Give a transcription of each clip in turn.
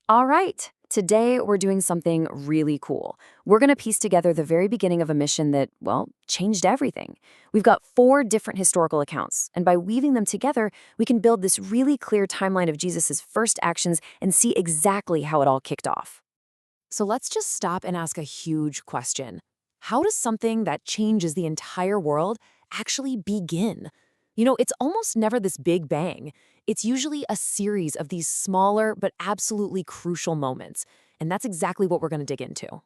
All right, today we're doing something really cool. We're going to piece together the very beginning of a mission that, well, changed everything. We've got four different historical accounts, and by weaving them together, we can build this really clear timeline of Jesus' first actions and see exactly how it all kicked off. So let's just stop and ask a huge question. How does something that changes the entire world actually begin? It's almost never this big bang. It's usually a series of these smaller but absolutely crucial moments. And that's exactly what we're going to dig into.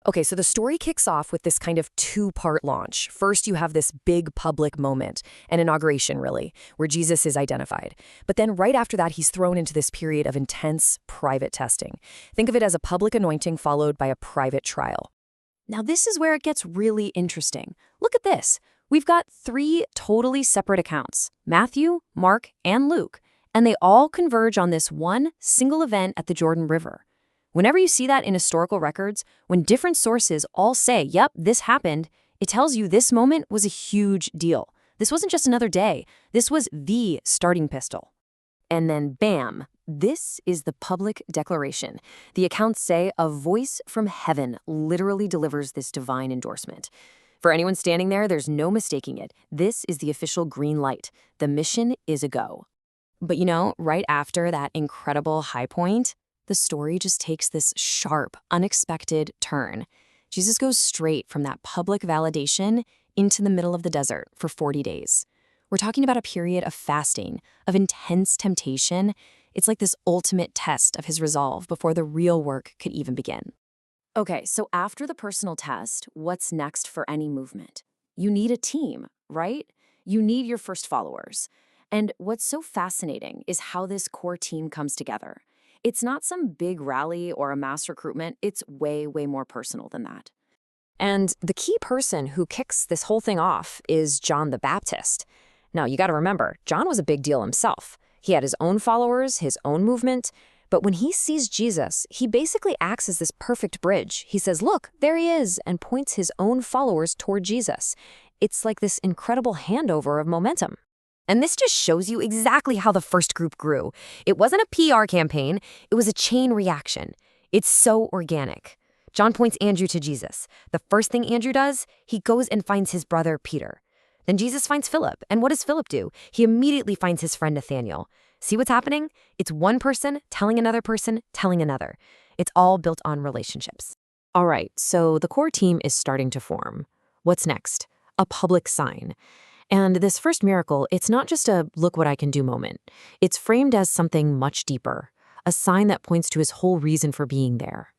Okay, so the story kicks off with this kind of two-part launch. First, you have this big public moment, an inauguration really, where Jesus is identified. But then right after that, he's thrown into this period of intense private testing. Think of it as a public anointing followed by a private trial. Now, this is where it gets really interesting. Look at this. We've got three totally separate accounts, Matthew, Mark, and Luke, and they all converge on this one single event at the Jordan River. Whenever you see that in historical records, when different sources all say, yep, this happened, it tells you this moment was a huge deal. This wasn't just another day. This was the starting pistol. And then bam, this is the public declaration. The accounts say a voice from heaven literally delivers this divine endorsement. For anyone standing there, there's no mistaking it. This is the official green light. The mission is a go. But right after that incredible high point, the story just takes this sharp, unexpected turn. Jesus goes straight from that public validation into the middle of the desert for 40 days. We're talking about a period of fasting, of intense temptation. It's like this ultimate test of his resolve before the real work could even begin. Okay, so after the personal test, what's next for any movement? You need a team, right? You need your first followers. And what's so fascinating is how this core team comes together. It's not some big rally or a mass recruitment. It's way, way more personal than that. And the key person who kicks this whole thing off is John the Baptist. Now, you got to remember, John was a big deal himself. He had his own followers, his own movement. But when he sees Jesus, he basically acts as this perfect bridge. He says, look, there he is, and points his own followers toward Jesus. It's like this incredible handover of momentum. And this just shows you exactly how the first group grew. It wasn't a PR campaign, it was a chain reaction. It's so organic. John points Andrew to Jesus. The first thing Andrew does, he goes and finds his brother Peter. Then Jesus finds Philip, and what does Philip do? He immediately finds his friend Nathanael. See what's happening? It's one person telling another person telling another. It's all built on relationships. All right, so the core team is starting to form. What's next? A public sign. And this first miracle, it's not just a look what I can do moment. It's framed as something much deeper, a sign that points to his whole reason for being there.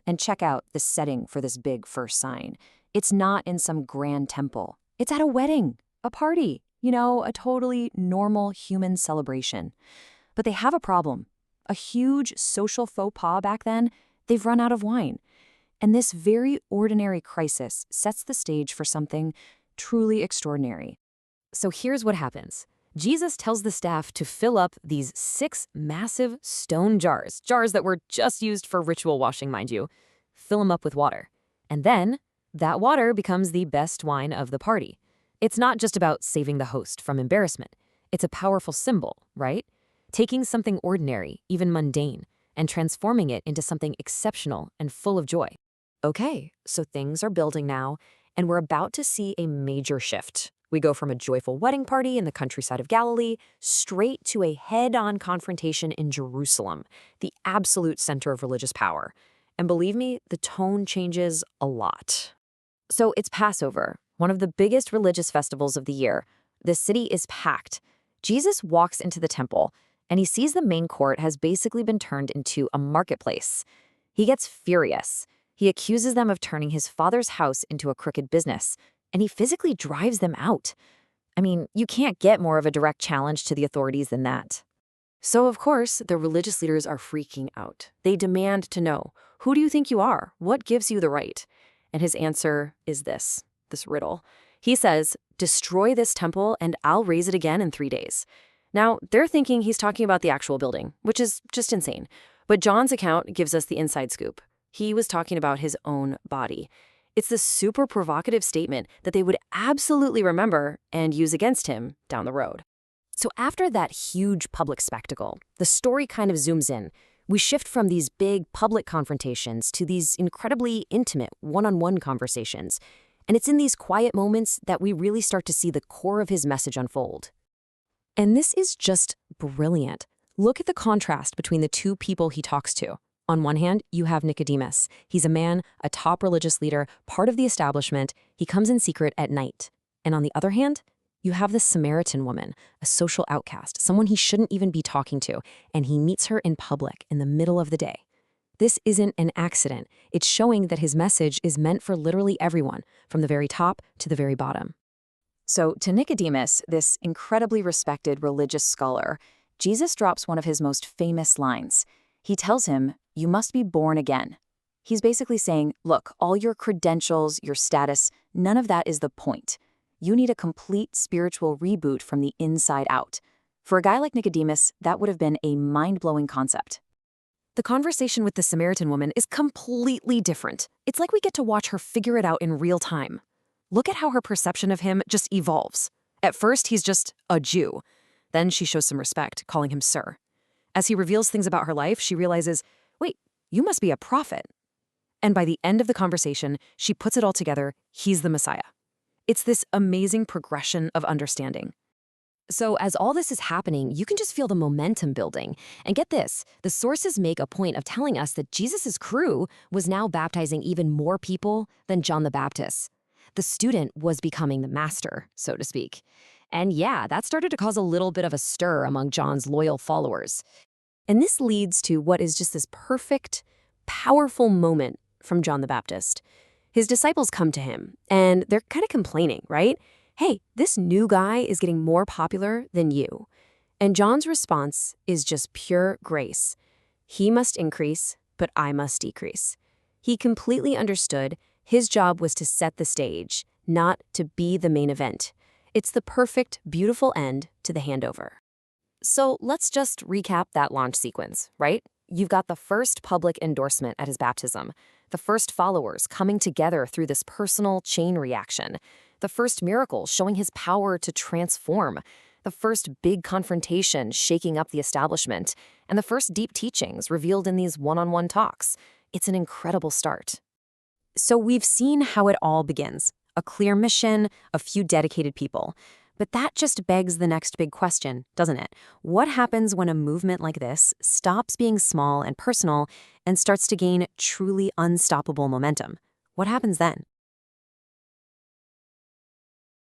And check out the setting for this big first sign. It's not in some grand temple. It's at a wedding, a party. A totally normal human celebration. But they have a problem. A huge social faux pas back then, they've run out of wine. And this very ordinary crisis sets the stage for something truly extraordinary. So here's what happens. Jesus tells the staff to fill up these 6 massive stone jars that were just used for ritual washing, mind you. Fill them up with water. And then that water becomes the best wine of the party. It's not just about saving the host from embarrassment. It's a powerful symbol, right? Taking something ordinary, even mundane, and transforming it into something exceptional and full of joy. Okay, so things are building now, and we're about to see a major shift. We go from a joyful wedding party in the countryside of Galilee straight to a head-on confrontation in Jerusalem, the absolute center of religious power. And believe me, the tone changes a lot. So it's Passover, one of the biggest religious festivals of the year. The city is packed. Jesus walks into the temple, and he sees the main court has basically been turned into a marketplace. He gets furious. He accuses them of turning his father's house into a crooked business, and he physically drives them out. I mean, you can't get more of a direct challenge to the authorities than that. So, of course, the religious leaders are freaking out. They demand to know, who do you think you are? What gives you the right? And his answer is this riddle. He says, destroy this temple and I'll raise it again in 3 days. Now, they're thinking he's talking about the actual building, which is just insane. But John's account gives us the inside scoop. He was talking about his own body. It's this super provocative statement that they would absolutely remember and use against him down the road. So after that huge public spectacle, the story kind of zooms in. We shift from these big public confrontations to these incredibly intimate one-on-one conversations. And it's in these quiet moments that we really start to see the core of his message unfold. And this is just brilliant. Look at the contrast between the two people he talks to. On one hand, you have Nicodemus. He's a man, a top religious leader, part of the establishment. He comes in secret at night. And on the other hand, you have this Samaritan woman, a social outcast, someone he shouldn't even be talking to, and he meets her in public in the middle of the day. This isn't an accident. It's showing that his message is meant for literally everyone, from the very top to the very bottom. So to Nicodemus, this incredibly respected religious scholar, Jesus drops one of his most famous lines. He tells him, "You must be born again." He's basically saying, look, all your credentials, your status, none of that is the point. You need a complete spiritual reboot from the inside out. For a guy like Nicodemus, that would have been a mind-blowing concept. The conversation with the Samaritan woman is completely different. It's like we get to watch her figure it out in real time. Look at how her perception of him just evolves. At first, he's just a Jew. Then she shows some respect, calling him sir. As he reveals things about her life, she realizes, wait, you must be a prophet. And by the end of the conversation, she puts it all together. He's the Messiah. It's this amazing progression of understanding. So as all this is happening, you can just feel the momentum building. And get this, the sources make a point of telling us that Jesus' crew was now baptizing even more people than John the Baptist. The student was becoming the master, so to speak. And yeah, that started to cause a little bit of a stir among John's loyal followers. And this leads to what is just this perfect, powerful moment from John the Baptist. His disciples come to him, and they're kind of complaining, right? Hey, this new guy is getting more popular than you. And John's response is just pure grace. He must increase, but I must decrease. He completely understood his job was to set the stage, not to be the main event. It's the perfect, beautiful end to the handover. So let's just recap that launch sequence, right? You've got the first public endorsement at his baptism, the first followers coming together through this personal chain reaction, the first miracle showing his power to transform, the first big confrontation shaking up the establishment, and the first deep teachings revealed in these one-on-one talks. It's an incredible start. So we've seen how it all begins. A clear mission, a few dedicated people. But that just begs the next big question, doesn't it? What happens when a movement like this stops being small and personal and starts to gain truly unstoppable momentum? What happens then?